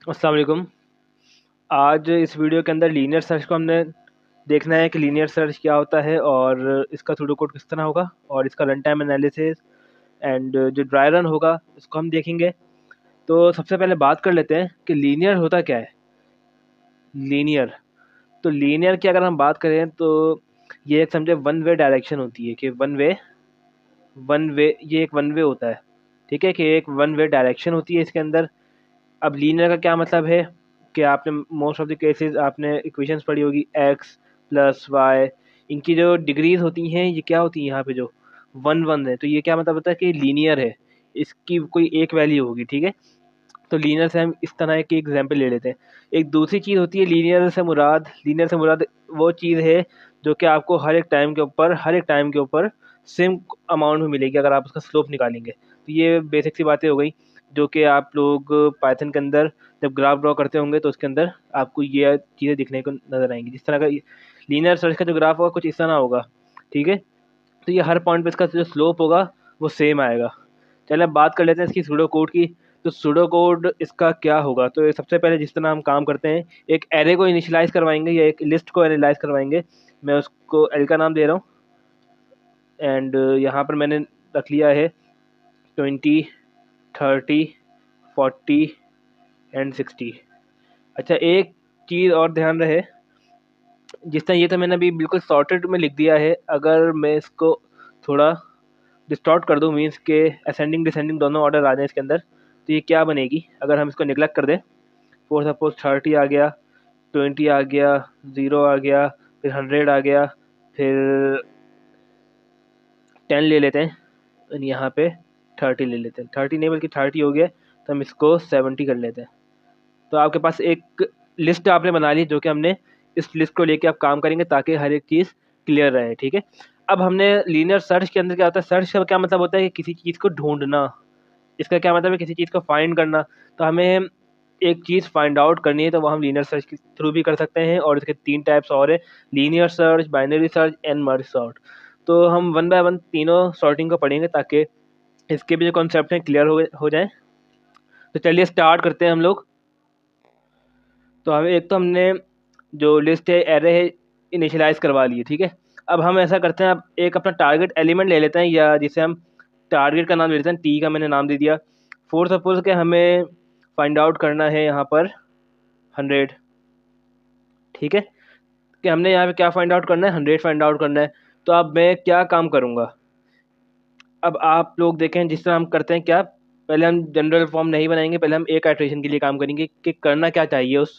अस्सलाम वालेकुम। आज इस वीडियो के अंदर लीनियर सर्च को हमने देखना है कि लीनियर सर्च क्या होता है और इसका सूडो कोड किस तरह होगा और इसका रन टाइम एनालिसिस एंड जो ड्राई रन होगा इसको हम देखेंगे। तो सबसे पहले बात कर लेते हैं कि लीनियर होता क्या है। लीनियर तो लीनियर की अगर हम बात करें तो ये एक समझे वन वे डायरेक्शन होती है कि वन वे ये एक वन वे होता है। ठीक है कि एक वन वे डायरेक्शन होती है इसके अंदर। अब लीनियर का क्या मतलब है कि आपने मोस्ट ऑफ द केसेस आपने इक्वेशंस पढ़ी होगी एक्स प्लस वाई, इनकी जो डिग्रीज होती हैं ये क्या होती हैं यहाँ पे जो वन वन है, तो ये क्या मतलब होता है कि लीनियर है, इसकी कोई एक वैल्यू होगी। ठीक है, तो लीनियर से हम इस तरह की एग्जांपल ले लेते हैं। एक दूसरी चीज़ होती है लीनियर से मुराद वो चीज़ है जो कि आपको हर एक टाइम के ऊपर सेम अमाउंट में मिलेगी अगर आप उसका स्लोप निकालेंगे। तो ये बेसिक सी बातें हो गई जो कि आप लोग पाइथन के अंदर जब ग्राफ ड्रॉ करते होंगे तो उसके अंदर आपको ये चीज़ें दिखने को नजर आएंगी। जिस तरह का लीनियर सर्च का जो ग्राफ होगा कुछ इस तरह होगा। ठीक है, तो ये हर पॉइंट पे इसका जो स्लोप होगा वो सेम आएगा। चलिए अब बात कर लेते हैं इसकी सूडो कोड की। तो सूडो कोड इसका क्या होगा, तो सबसे पहले जिस तरह हम काम करते हैं एक एरे को इनिशियलाइज करवाएंगे या एक लिस्ट को एनालाइज करवाएंगे। मैं उसको एल का नाम दे रहा हूँ एंड यहाँ पर मैंने रख लिया है 20, 30, 40 एंड 60। अच्छा, एक चीज़ और ध्यान रहे, जिस तरह ये तो मैंने अभी बिल्कुल सॉर्टेड में लिख दिया है, अगर मैं इसको थोड़ा डिस्टॉर्ट कर दूँ मीन्स के असेंडिंग डिसेंडिंग दोनों ऑर्डर आ जाए इसके अंदर, तो ये क्या बनेगी अगर हम इसको निगलेक्ट कर दें। फॉर सपोज 30 आ गया, 20 आ गया, 0 आ गया, फिर 100 आ गया, फिर 10 ले लेते हैं और यहाँ पे 30 ले लेते हैं। 30 नहीं बल्कि 30 हो गया, तो हम इसको 70 कर लेते हैं। तो आपके पास एक लिस्ट आपने बना ली जो कि हमने इस लिस्ट को लेके आप काम करेंगे ताकि हर एक चीज़ क्लियर रहे। ठीक है, अब हमने लीनियर सर्च के अंदर क्या होता है, सर्च का क्या मतलब होता है कि किसी चीज़ को ढूंढना। इसका क्या मतलब है, किसी चीज़ को फाइंड करना। तो हमें एक चीज़ फाइंड आउट करनी है तो वो हम लीनियर सर्च के थ्रू भी कर सकते हैं और इसके तीन टाइप्स और है, linear search, binary search and merge sort. तो हम वन बाय वन तीनों सॉर्टिंग को पढ़ेंगे ताकि इसके भी जो कॉन्सेप्ट हैं क्लियर हो जाए। तो चलिए स्टार्ट करते हैं हम लोग। तो हमें एक तो हमने जो लिस्ट है एरे है इनिशियलाइज करवा ली है। ठीक है, अब हम ऐसा करते हैं, अब एक अपना टारगेट एलिमेंट ले लेते हैं या जिसे हम टारगेट का नाम ले लेते हैं, टी का मैंने नाम दे दिया। फोर सपोज के हमें फाइंड आउट करना है यहाँ पर 100। ठीक है, कि हमने यहाँ पे क्या फाइंड आउट करना है, 100 फाइंड आउट करना है। तो अब मैं क्या काम करूँगा, अब आप लोग देखें जिस तरह हम करते हैं क्या, पहले हम जनरल फॉर्म नहीं बनाएंगे, पहले हम एक आइटरेशन के लिए काम करेंगे कि करना क्या चाहिए उस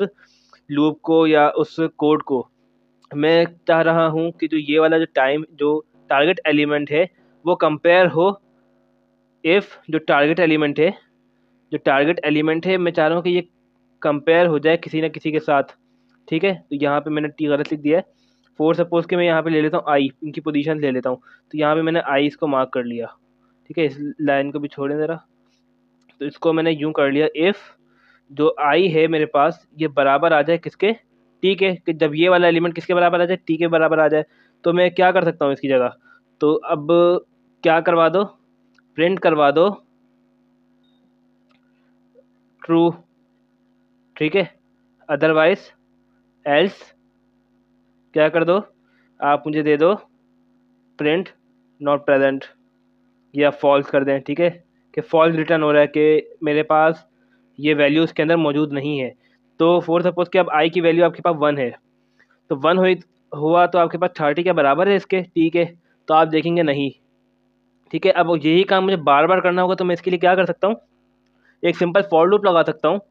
लूप को या उस कोड को। मैं चाह रहा हूँ कि जो ये वाला जो टारगेट एलिमेंट है वो कंपेयर हो, इफ़ जो टारगेट एलिमेंट है मैं चाह रहा हूँ कि ये कंपेयर हो जाए किसी ना किसी के साथ। ठीक है, तो यहाँ पे मैंने टी गलत लिख दिया है। फोर सपोज के मैं यहाँ पे ले लेता हूँ आई, इनकी पोजीशन ले लेता हूँ। तो यहाँ पे मैंने आई इसको मार्क कर लिया। ठीक है, इस लाइन को भी छोड़ें ज़रा। तो इसको मैंने यूं कर लिया, इफ़ जो आई है मेरे पास ये बराबर आ जाए किसके, टी के, कि जब ये वाला एलिमेंट किसके बराबर आ जाए, टी के बराबर आ जाए। तो मैं क्या कर सकता हूँ इसकी जगह, तो अब क्या करवा दो, प्रिंट करवा दो ट्रू। ठीक है, अदरवाइज एल्स क्या कर दो, आप मुझे दे दो प्रिंट नॉट प्रेजेंट या फॉल्स कर दें। ठीक है, कि फॉल्स रिटर्न हो रहा है कि मेरे पास ये वैल्यू उसके अंदर मौजूद नहीं है। तो फोर सपोज कि अब आई की वैल्यू आपके पास 1 है, तो 1 हुआ तो आपके पास 30 के बराबर है इसके टी के, तो आप देखेंगे नहीं। ठीक है, अब यही काम मुझे बार बार करना होगा तो मैं इसके लिए क्या कर सकता हूँ, एक सिंपल फॉर लूप लगा सकता हूँ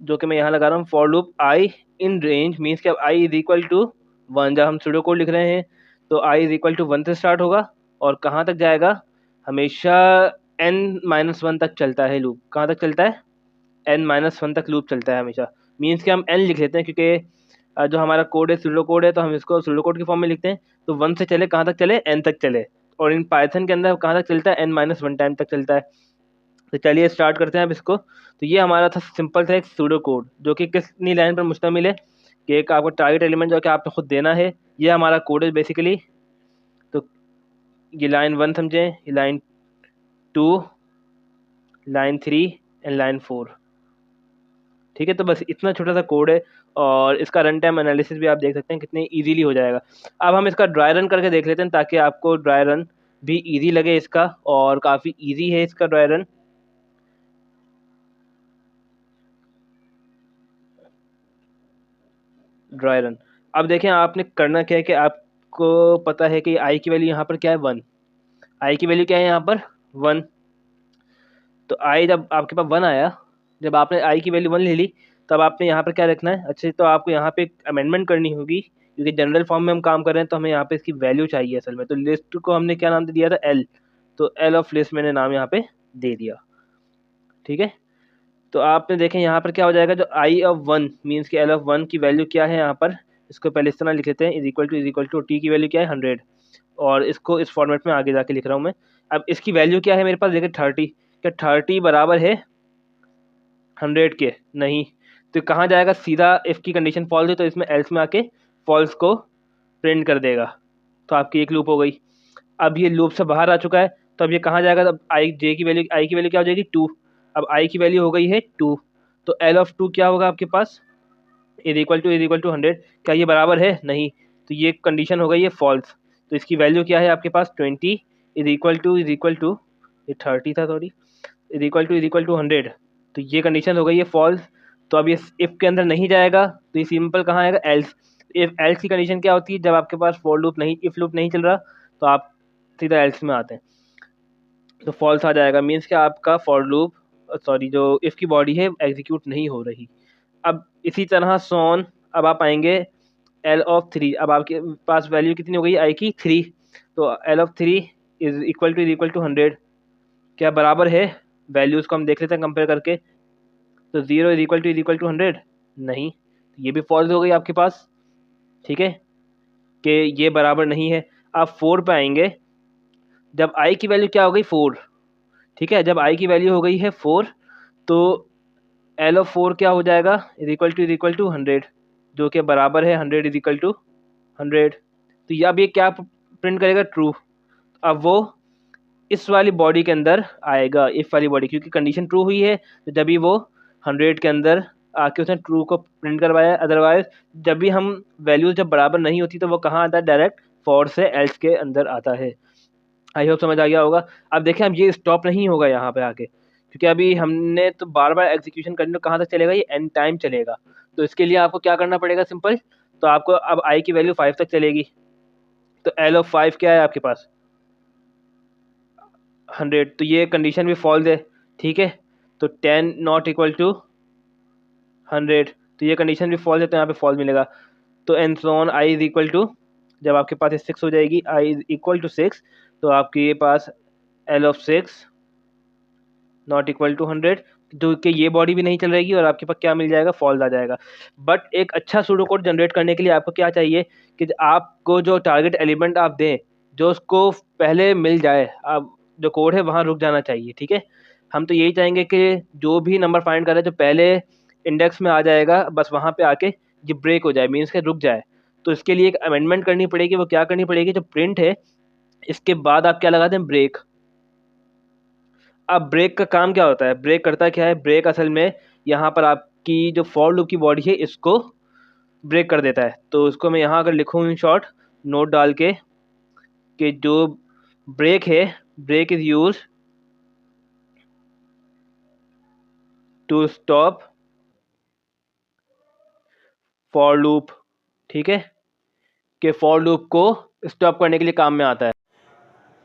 जो कि मैं यहाँ लगा रहा हूँ। For loop I in range means कि अब आई इज इक्वल टू 1, जब हम सूडो कोड लिख रहे हैं तो आई इज इक्वल टू 1 से स्टार्ट होगा और कहाँ तक जाएगा, हमेशा n-1 तक चलता है लूप। कहाँ तक चलता है, n-1 तक लूप चलता है हमेशा। मीन्स कि हम n लिख लेते हैं क्योंकि जो हमारा कोड है सूडो कोड है तो हम इसको सूडो कोड की फॉर्म में लिखते हैं। तो 1 से चले कहाँ तक चले, n तक चले। और इन पाइथन के अंदर कहाँ तक चलता है, n-1 टाइम तक चलता है। तो चलिए स्टार्ट करते हैं अब इसको। तो ये हमारा था सिंपल सा एक सूडो कोड जो कि कितनी लाइन पर मुश्तमिल है, कि एक आपको टारगेट एलिमेंट जो कि आपको खुद देना है, ये हमारा कोड है बेसिकली। तो ये लाइन 1 समझें, ये लाइन 2, लाइन 3 एंड लाइन 4। ठीक है, तो बस इतना छोटा सा कोड है और इसका रन टाइम एनालिसिस भी आप देख सकते हैं कितने इजीली हो जाएगा। अब हम इसका ड्राई रन करके देख लेते हैं ताकि आपको ड्राई रन भी इजी लगे इसका, और काफ़ी इजी है इसका ड्राई रन। ड्राई रन, अब देखें आपने करना क्या है कि आपको पता है कि आई की वैल्यू यहाँ पर क्या है 1, आई की वैल्यू क्या है यहाँ पर 1। तो आई जब आपके पास 1 आया, जब आपने आई की वैल्यू 1 ले ली, तब आपने यहाँ पर क्या रखना है, अच्छे तो आपको यहाँ पे अमेंडमेंट करनी होगी क्योंकि जनरल फॉर्म में हम काम कर रहे हैं तो हमें यहाँ पे इसकी वैल्यू चाहिए असल में। तो लिस्ट को हमने क्या नाम दे दिया था एल, तो एल ऑफ लिस्ट मैंने नाम यहाँ पे दे दिया। ठीक है, तो आपने देखें यहाँ पर क्या हो जाएगा, जो आई ऑफ 1 मीन्स कि एल ऑफ 1 की वैल्यू क्या है यहाँ पर, इसको पहले इस तरह लिख लेते हैं, इज इक्वल टू टी की वैल्यू क्या है 100, और इसको इस फॉर्मेट में आगे जाके लिख रहा हूँ मैं। अब इसकी वैल्यू क्या है मेरे पास, देखिए 30, क्या 30 बराबर है 100 के, नहीं, तो कहाँ जाएगा, सीधा इफ़ की कंडीशन फॉल्स है तो इसमें एल्स में आके फॉल्स को प्रिंट कर देगा। तो आपकी एक लूप हो गई। अब ये लूप से बाहर आ चुका है, तो अब ये कहाँ जाएगा, अब आई की वैल्यू क्या हो जाएगी 2, अब आई की वैल्यू हो गई है 2, तो एल ऑफ 2 क्या होगा आपके पास, इज इक्वल टू 100, क्या ये बराबर है, नहीं, तो ये कंडीशन हो गई है फॉल्स। तो इसकी वैल्यू क्या है आपके पास 20, इज इक्वल टू ये 30 था सॉरी, इज इक्वल टू 100, तो ये कंडीशन हो गई है फॉल्स। तो अब ये इफ़ के अंदर नहीं जाएगा, तो ये सिंपल कहाँ आएगा, एल्स। इफ एल्स की कंडीशन क्या होती है, जब आपके पास फॉर लूप नहीं, इफ लूप नहीं चल रहा तो आप सीधा एल्स में आते हैं, तो फॉल्स आ जाएगा, मीन्स कि आपका फॉर लूप सॉरी जो इफ़ की बॉडी है एग्जीक्यूट नहीं हो रही। अब इसी तरह सोन, अब आप आएंगे एल ऑफ 3, अब आपके पास वैल्यू कितनी हो गई आई की 3, तो L of 3 is equal to 100, क्या बराबर है, वैल्यूज़ को हम देख लेते हैं कंपेयर करके, तो 0 इज इक्वल टू 100, नहीं, ये भी फॉल्स हो गई आपके पास। ठीक है, कि ये बराबर नहीं है। आप 4 पे आएंगे, जब आई की वैल्यू क्या हो गई 4, ठीक है, जब आई की वैल्यू हो गई है 4, तो एल ऑफ 4 क्या हो जाएगा, इज इक्वल टू 100, जो कि बराबर है 100 इज इक्वल टू 100। तो ये अब ये क्या प्रिंट करेगा, ट्रू। अब वो इस वाली बॉडी के अंदर आएगा, इफ वाली बॉडी, क्योंकि कंडीशन ट्रू हुई है, तो जब भी वो 100 के अंदर आके उसने ट्रू को प्रिंट करवाया। अदरवाइज जब भी हम वैल्यूज जब बराबर नहीं होती तो वो कहाँ आता है, डायरेक्ट फॉर से एल्स के अंदर आता है। आई होप समझ आ गया होगा। अब देखें, अब ये स्टॉप नहीं होगा यहाँ पे आके, क्योंकि अभी हमने तो बार बार एग्जीक्यूशन करने, तो कहाँ तक चलेगा, ये एंड टाइम चलेगा। तो इसके लिए आपको क्या करना पड़ेगा, सिंपल, तो आपको अब आई की वैल्यू 5 तक चलेगी, तो एल ऑफ 5 क्या है आपके पास 100, तो ये कंडीशन भी फॉल्स है। ठीक है, तो 10 नॉट इक्वल टू 100, तो ये कंडीशन भी फॉल्स है, तो यहाँ पे फॉल्स मिलेगा। तो and so on I is equal to, जब आपके पास 6 हो जाएगी, आई इज इक्वल टू 6, तो आपके पास L of 6 not equal to 100, तो कि ये बॉडी भी नहीं चल रहेगी और आपके पास क्या मिल जाएगा, फॉल्स आ जाएगा। बट एक अच्छा सूडो कोड जनरेट करने के लिए आपको क्या चाहिए कि आपको जो टारगेट एलिमेंट आप दें, जो उसको पहले मिल जाए, आप जो कोड है वहाँ रुक जाना चाहिए। ठीक है, हम तो यही चाहेंगे कि जो भी नंबर फाइंड करे जो पहले इंडेक्स में आ जाएगा, बस वहाँ पे आके ये ब्रेक हो जाए, मीन्स के रुक जाए। तो इसके लिए एक अमेंडमेंट करनी पड़ेगी, वो क्या करनी पड़ेगी, जो प्रिंट है इसके बाद आप क्या लगाते हैं, ब्रेक। अब ब्रेक का काम क्या होता है, ब्रेक करता क्या है, ब्रेक असल में यहाँ पर आपकी जो फॉर लूप की बॉडी है इसको ब्रेक कर देता है। तो उसको मैं यहाँ अगर लिखूँ इन शॉर्ट नोट डाल के कि जो ब्रेक है, break is use to stop for loop. ठीक है, कि फॉर लूप को स्टॉप करने के लिए काम में आता है।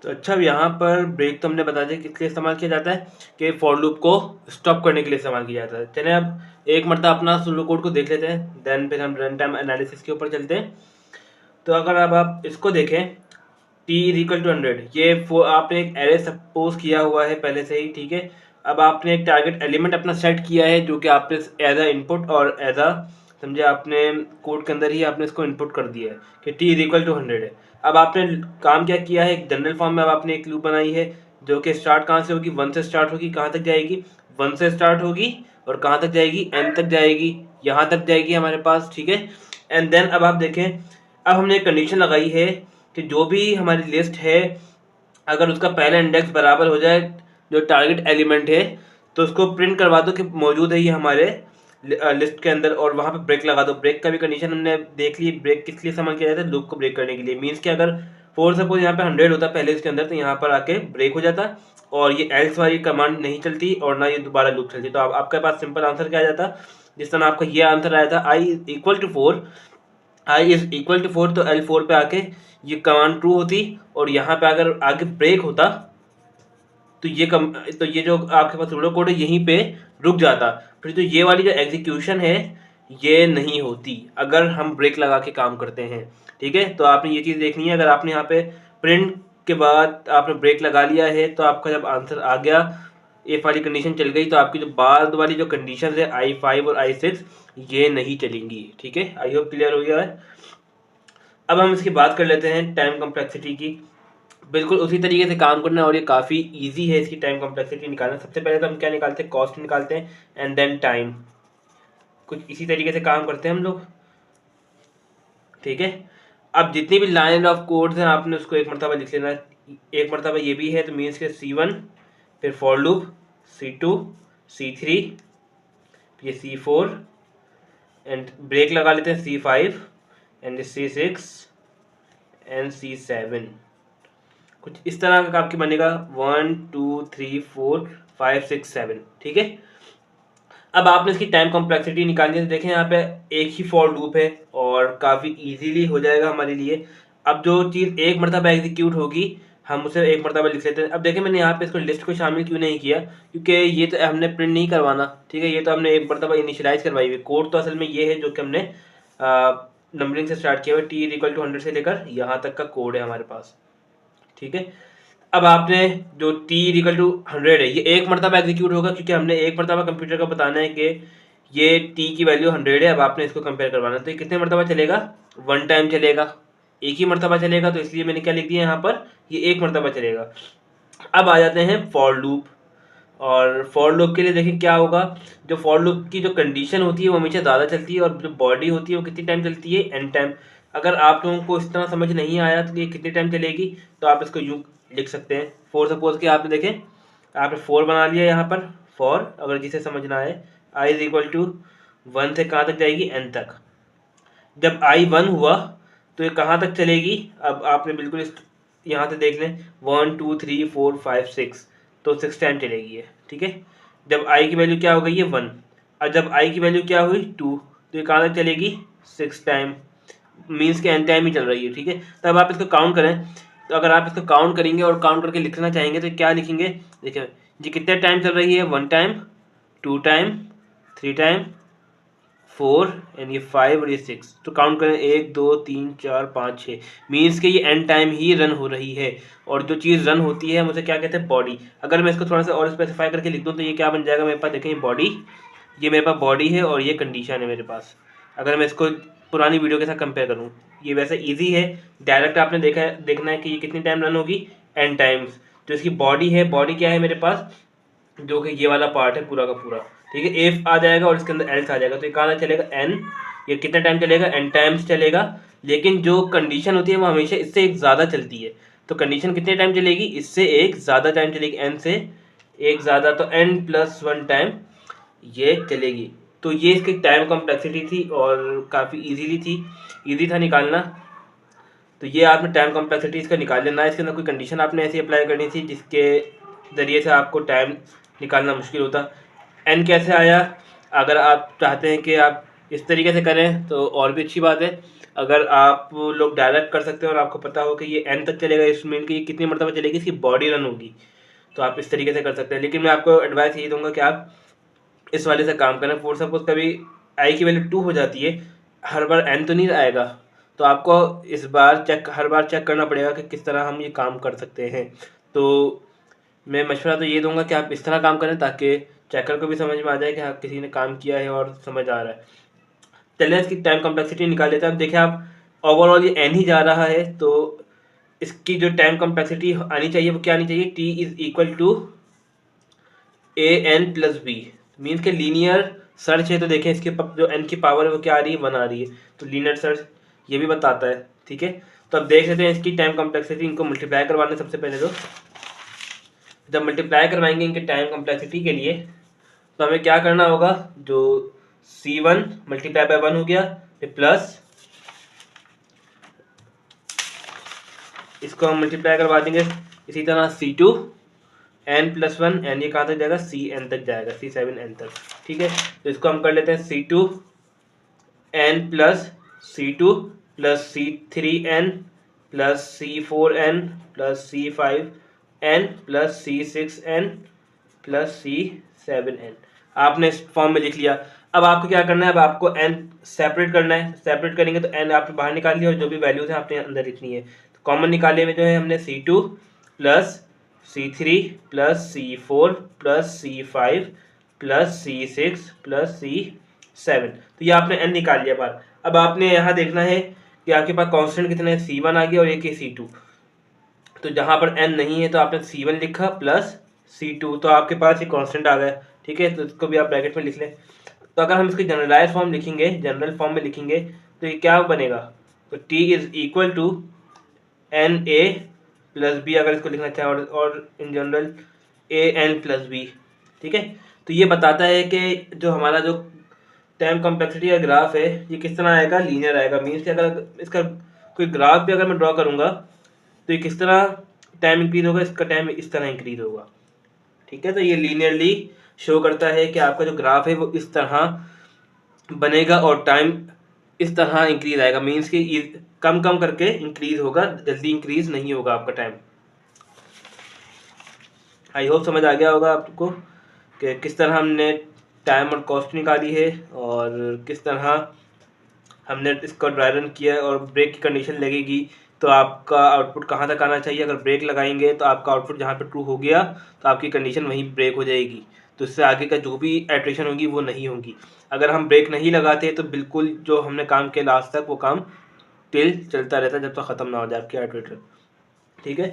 तो अच्छा, अब यहाँ पर ब्रेक तो हमने बता दिया किस लिए इस्तेमाल किया जाता है, कि फॉर लूप को स्टॉप करने के लिए इस्तेमाल किया जाता है। चलिए अब एक मरतबा अपना सूडो कोड को देख लेते हैं, देन फिर हम रन टाइम एनालिसिस के ऊपर चलते हैं। तो अगर अब आप इसको देखें, टी इज इक्वल टू 100, ये आपने एक एरे सपोज किया हुआ है पहले से ही। ठीक है, अब आपने एक टारगेट एलिमेंट अपना सेट किया है जो कि आपने एज अ इनपुट और एज अ समझे आपने कोड के अंदर ही आपने इसको इनपुट कर दिया है कि टी इज इक्वल टू 100 है। अब आपने काम क्या किया है, एक जनरल फॉर्म में अब आपने एक लूप बनाई है जो कि स्टार्ट कहाँ से होगी, 1 से स्टार्ट होगी, कहाँ तक जाएगी, 1 से स्टार्ट होगी और कहाँ तक जाएगी, एन तक जाएगी, यहाँ तक जाएगी हमारे पास। ठीक है, एंड देन अब आप देखें, अब हमने एक कंडीशन लगाई है कि जो भी हमारी लिस्ट है अगर उसका पहला इंडेक्स बराबर हो जाए जो टारगेट एलिमेंट है, तो उसको प्रिंट करवा दो कि मौजूद है ये हमारे लिस्ट के अंदर और वहाँ पे ब्रेक लगा दो। ब्रेक का भी कंडीशन हमने देख ली, ब्रेक किस लिए इस्तेमाल किया जाता है, लूप को ब्रेक करने के लिए। मीन्स कि अगर फॉर सपोज यहाँ पे 100 होता पहले इसके अंदर, तो यहाँ पर आके ब्रेक हो जाता और ये एल्स वाली कमांड नहीं चलती और ना ये दोबारा लूप चलती। तो आपके पास सिंपल आंसर क्या आ जाता, जिस तरह आपका ये आंसर आया था i is equal to 4, I is equal to 4, तो L4 पे आके ये कमांड ट्रू होती और यहाँ पे अगर आगे ब्रेक होता तो ये जो आपके पास सूडो कोड है यहीं पे रुक जाता। फिर तो ये वाली जो एग्जीक्यूशन है ये नहीं होती अगर हम ब्रेक लगा के काम करते हैं। ठीक है, तो आपने ये चीज़ देखनी है। अगर आपने यहाँ पे प्रिंट के बाद आपने ब्रेक लगा लिया है तो आपका जब आंसर आ गया, इफ वाली कंडीशन चल गई, तो आपकी जो बाद वाली जो कंडीशन है I5 और I6 ये नहीं चलेंगी। ठीक है, आई होप क्लियर हो गया है। अब हम इसकी बात कर लेते हैं टाइम कम्प्लेक्सिटी की। बिल्कुल उसी तरीके से काम करना है और ये काफ़ी इजी है इसकी टाइम कम्प्लेक्सिटी निकालना। सबसे पहले तो हम क्या निकालते हैं, कॉस्ट निकालते हैं एंड देन टाइम। कुछ इसी तरीके से काम करते हैं हम लोग। ठीक है, अब जितनी भी लाइन ऑफ कोड्स हैं आपने उसको एक मरतबा लिख लेना है। एक मरतबा ये भी है तो मीन्स के C1, फिर फॉर लूप C2, C3, ये C4 एंड ब्रेक लगा लेते हैं C5 and C6 and C7। कुछ इस तरह का आपकी बनेगा 1 2 3 4 5 6 7। ठीक है, अब आपने इसकी टाइम कॉम्प्लेक्सिटी निकालनी है। तो देखें यहाँ पे एक ही फॉर लूप है और काफ़ी इजीली हो जाएगा हमारे लिए। अब जो चीज़ एक मरतबा एग्जीक्यूट होगी हम उसे एक मरतबा लिख लेते हैं। अब देखें मैंने यहाँ पे इसको लिस्ट को शामिल क्यों नहीं किया, क्योंकि ये तो हमने प्रिंट नहीं करवाना। ठीक है, ये तो हमने एक मरतबा इनिशियलाइज करवाई हुई। कोड तो असल में ये है जो कि हमने नंबरिंग से स्टार्ट किया हुआ। T=100 से लेकर यहाँ तक का कोड है हमारे पास। ठीक है, अब आपने जो T=100 है ये एक मरतबा एग्जीक्यूट होगा, क्योंकि हमने एक मरतबा कंप्यूटर को बताना है कि ये T की वैल्यू 100 है। अब आपने इसको कंपेयर करवाना है तो ये कितने मरतबा चलेगा, 1 टाइम चलेगा, एक ही मरतबा चलेगा। तो इसलिए मैंने क्या लिख दिया यहाँ पर, ये एक मरतबा चलेगा। अब आ जाते हैं फॉर लूप। और फॉर लूप के लिए देखें क्या होगा, जो फॉर लूप की जो कंडीशन होती है वो हमेशा ज़्यादा चलती है और जो बॉडी होती है वो कितनी टाइम चलती है, n टाइम। अगर आप लोगों को इस तरह समझ नहीं आया तो ये कितनी टाइम चलेगी, तो आप इसको यूँ लिख सकते हैं। फॉर सपोज कि आपने देखें आपने 4 बना लिया यहाँ पर। फॉर अगर जिसे समझना है i इज इक्वल टू 1 से कहाँ तक जाएगी, n तक। जब I 1 हुआ तो ये कहाँ तक चलेगी, अब आपने बिल्कुल इस यहाँ से देख लें 1 2 3 4 5 6, तो 6 टाइम चलेगी है। ठीक है, जब I की वैल्यू क्या हो गई है 1, और जब I की वैल्यू क्या हुई 2, तो ये कहाँ तक चलेगी 6 टाइम। मीन्स के n टाइम ही चल रही है। ठीक है, तब आप इसको काउंट करें। तो अगर आप इसको काउंट करेंगे और काउंट करके लिखना चाहेंगे तो क्या लिखेंगे, देखिए ये कितने टाइम चल रही है, 1 टाइम, 2 टाइम, 3 टाइम, 4 एंड ये 5 और ये 6। तो काउंट करें 1 2 3 4 5 6। मीन्स के ये एन टाइम ही रन हो रही है। और जो चीज़ रन होती है मुझे क्या कहते हैं, बॉडी। अगर मैं इसको थोड़ा सा और स्पेसिफाई करके लिख दूँ तो ये क्या बन जाएगा मेरे पास, देखें ये बॉडी, ये मेरे पास बॉडी है और ये कंडीशन है मेरे पास। अगर मैं इसको पुरानी वीडियो के साथ कंपेयर करूँ, ये वैसे ईजी है। डायरेक्ट आपने देखना है कि ये कितनी टाइम रन होगी, एन टाइम्स। जो इसकी बॉडी है, बॉडी क्या है मेरे पास, जो कि ये वाला पार्ट है पूरा का पूरा। ठीक है, एफ आ जाएगा और इसके अंदर एल्स आ जाएगा। तो ये कहाँ तक चलेगा, एन। ये कितना टाइम चलेगा, एन टाइम्स चलेगा। लेकिन जो कंडीशन होती है वो हमेशा इससे एक ज़्यादा चलती है। तो कंडीशन कितने टाइम चलेगी, इससे एक ज़्यादा टाइम चलेगी, एन से एक ज़्यादा, तो n+1 टाइम ये चलेगी। तो ये इसकी टाइम कॉम्प्लेक्सिटी थी और काफ़ी ईजी था निकालना। तो ये आपने टाइम कॉम्प्लेक्सिटी इसका निकाल लेना है। इसके अंदर कोई कंडीशन आपने ऐसी अप्लाई करनी थी जिसके ज़रिए से आपको टाइम निकालना मुश्किल होता। एन कैसे आया, अगर आप चाहते हैं कि आप इस तरीके से करें तो और भी अच्छी बात है। अगर आप लोग डायरेक्ट कर सकते हैं और आपको पता हो कि ये एन तक चलेगा, इस मीन की ये कितनी मरतबा चलेगी, इसकी बॉडी रन होगी, तो आप इस तरीके से कर सकते हैं। लेकिन मैं आपको एडवाइस यही दूंगा कि आप इस वाले से काम करें। फॉर सपोज कभी आई की वैल्यू 2 हो जाती है, हर बार एन तो नहीं आएगा, तो आपको हर बार चेक करना पड़ेगा कि किस तरह हम ये काम कर सकते हैं। तो मैं मशवरा तो ये दूंगा कि आप इस तरह काम करें ताकि चेकर को भी समझ में आ जाए कि हाँ किसी ने काम किया है और समझ आ रहा है। चलिए इसकी टाइम कॉम्प्लेक्सिटी निकाल लेते हैं। अब देखिए आप ओवरऑल ये एन ही जा रहा है, तो इसकी जो टाइम कॉम्प्लेक्सिटी आनी चाहिए वो क्या आनी चाहिए, T is equal to AN+B। Means के लीनियर सर्च है, तो देखें इसके जो n की पावर है वो क्या आ रही है, 1 आ रही है। तो लीनियर सर्च ये भी बताता है। ठीक है, तो अब देख लेते हैं इसकी टाइम कॉम्प्लेक्सिटी। इनको मल्टीप्लाई करवाने सबसे पहले तो जब मल्टीप्लाई करवाएंगे इनके टाइम कॉम्प्लेक्सिटी के लिए, तो हमें क्या करना होगा, जो C1 मल्टीप्लाई बाय 1 हो गया, फिर प्लस इसको हम मल्टीप्लाई करवा देंगे, इसी तरह C2 n+1, एन ये कहाँ तक जाएगा, Cn तक जाएगा, C7n तक। ठीक है, तो इसको हम कर लेते हैं C2 n plus C2 plus C3n plus C4n plus C5n plus C6n plus C7n। आपने इस फॉर्म में लिख लिया। अब आपको क्या करना है, अब आपको n सेपरेट करना है। सेपरेट करेंगे तो n आपने बाहर निकाल लिया और जो भी वैल्यूज है आपने अंदर लिखनी है। तो कॉमन निकालने में जो है हमने C2 plus C3 plus C4 plus C5 plus C6 plus C7, तो ये आपने n निकाल लिया बाहर। अब आपने यहाँ देखना है कि आपके पास कांस्टेंट कितने हैं, C1 आ गया और एक C2। तो जहाँ पर n नहीं है तो आपने C1 लिखा प्लस C2, तो आपके पास ये कांस्टेंट आ गया। ठीक है, तो इसको भी आप ब्रैकेट में लिख लें। तो अगर हम इसकी जनरलाइज फॉर्म लिखेंगे, जनरल फॉर्म में लिखेंगे तो ये क्या बनेगा, तो T is equal to N A plus B, अगर इसको लिखना चाहें, और in general A N plus B. ठीक है, तो ये बताता है कि जो हमारा जो टाइम कॉम्प्लेक्सिटी का ग्राफ है ये किस तरह आएगा, लीनियर आएगा। मीन्स कि अगर इसका कोई ग्राफ भी अगर मैं ड्रॉ करूँगा तो ये किस तरह टाइम इंक्रीज होगा, इसका टाइम इस तरह इंक्रीज होगा। ठीक है, तो ये लीनियरली शो करता है कि आपका जो ग्राफ है वो इस तरह बनेगा और टाइम इस तरह इंक्रीज आएगा। मीन्स कि कम कम करके इंक्रीज होगा, जल्दी इंक्रीज नहीं होगा आपका टाइम। आई होप समझ आ गया होगा आपको कि किस तरह हमने टाइम और कॉस्ट निकाली है और किस तरह हमने इसका ड्राई रन किया है। और ब्रेक की कंडीशन लगेगी तो आपका आउटपुट कहाँ तक आना चाहिए। अगर ब्रेक लगाएंगे तो आपका आउटपुट जहाँ पे ट्रू हो गया तो आपकी कंडीशन वहीं ब्रेक हो जाएगी, तो इससे आगे का जो भी आइटरेशन होगी वो नहीं होगी। अगर हम ब्रेक नहीं लगाते तो बिल्कुल जो हमने काम किया लास्ट तक वो काम टिल चलता रहता है जब तक ख़त्म ना हो जाए आपकी आइटरेटर। ठीक है,